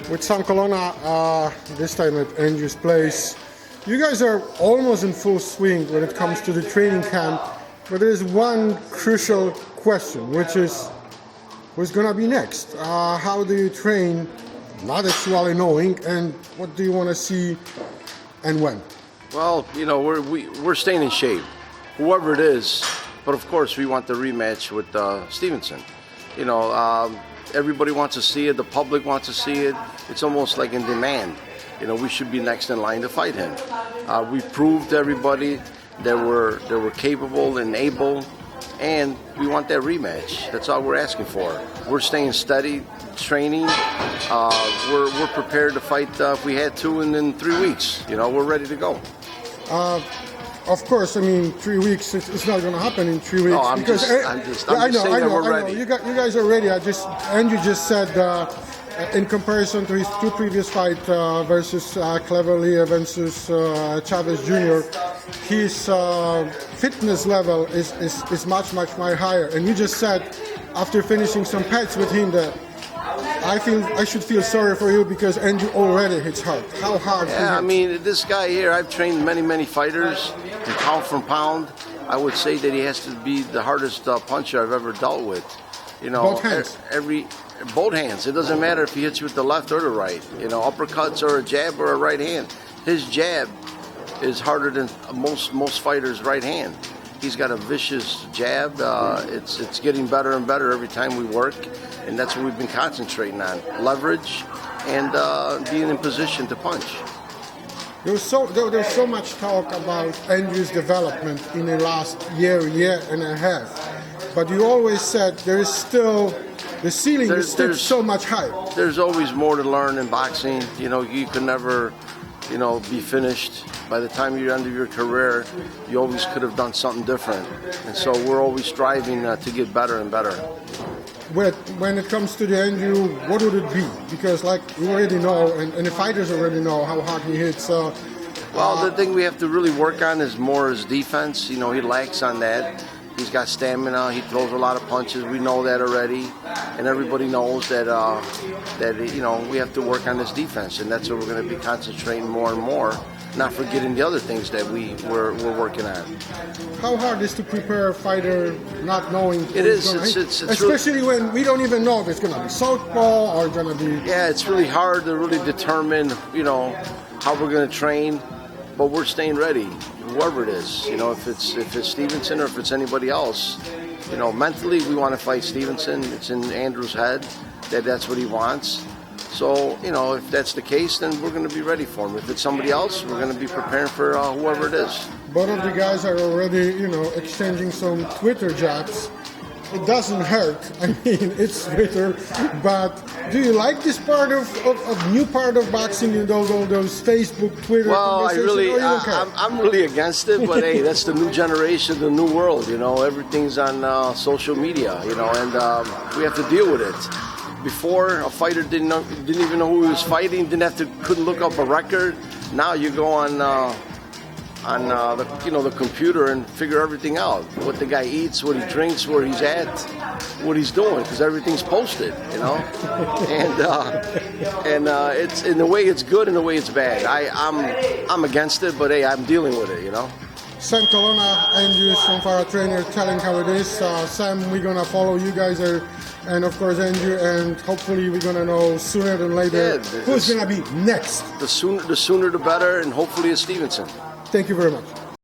with Sam Colonna, this time at Andrew's place. You guys are almost in full swing when it comes to the training camp, but there is one crucial question, which is who's going to be next? How do you train, not actually knowing, and what do you want to see and when? Well, you know, we're staying in shape, whoever it is, but of course we want the rematch with Stevenson. You know, everybody wants to see it, the public wants to see it. It's almost like in demand. You know, we should be next in line to fight him. We proved to everybody that we're capable and able, and we want that rematch. That's all we're asking for. We're staying steady, training. We're prepared to fight if we had to in 3 weeks. You know, we're ready to go. Of course, I mean 3 weeks. It's not going to happen in 3 weeks. No, I'm just saying that we're ready. You guys are ready. Andrew just said in comparison to his two previous fights versus Cleverly versus Chavez Jr., his fitness level is much higher. And you just said after finishing some pads with him that I should feel sorry for you because Andrew already hits hard. How hard? Yeah, I mean, this guy here, I've trained many fighters, and pound for pound, I would say that he has to be the hardest puncher I've ever dealt with. You know, both hands. Both hands. It doesn't matter if he hits you with the left or the right. You know, uppercuts or a jab or a right hand. His jab is harder than most fighters' right hand. He's got a vicious jab. It's getting better and better every time we work, and that's what we've been concentrating on: leverage and being in position to punch. There's so much talk about Andrew's development in the last year and a half, but you always said there is still the ceiling is still so much higher. There's always more to learn in boxing. You know, you can never, you know, be finished. By the time you're end of your career, you always could have done something different. And so we're always striving to get better and better. When it comes to the Andrew, what would it be? Because like we already know, and the fighters already know how hard he hits. Well, the thing we have to really work on is more his defense. You know, he lacks on that. He's got stamina. He throws a lot of punches. We know that already, and everybody knows that you know, we have to work on his defense, and that's what we're going to be concentrating more and more. Not forgetting the other things that we're working on. How hard is to prepare a fighter not knowing? It is. It's especially really, when we don't even know if it's going to be southpaw or going to be. Yeah, it's really hard to really determine, you know, how we're going to train, but we're staying ready. Whoever it is, you know, if it's Stevenson or if it's anybody else, you know, mentally we want to fight Stevenson. It's in Andrew's head that's what he wants. So, you know, if that's the case, then we're going to be ready for him. If it's somebody else, we're going to be preparing for whoever it is. Both of the guys are already, you know, exchanging some Twitter jabs. It doesn't hurt. I mean, it's Twitter. But do you like this part of new part of boxing? You know, all those Facebook, Twitter. Well, I'm really against it. But hey, that's the new generation, the new world. You know, everything's on social media. You know, and we have to deal with it. Before, a fighter didn't even know who he was fighting, couldn't look up a record. Now you go on the computer and figure everything out: what the guy eats, what he drinks, where he's at, what he's doing, because everything's posted, you know. And it's in the way it's good and the way it's bad. I'm against it, but hey, I'm dealing with it, you know. Sam Colonna, Andrew's Fonfara trainer, telling how it is. Sam, we're gonna follow you guys, and of course Andrew, and hopefully we're gonna know sooner than later who's gonna be next. The sooner the better, and hopefully it's Stevenson. Thank you very much.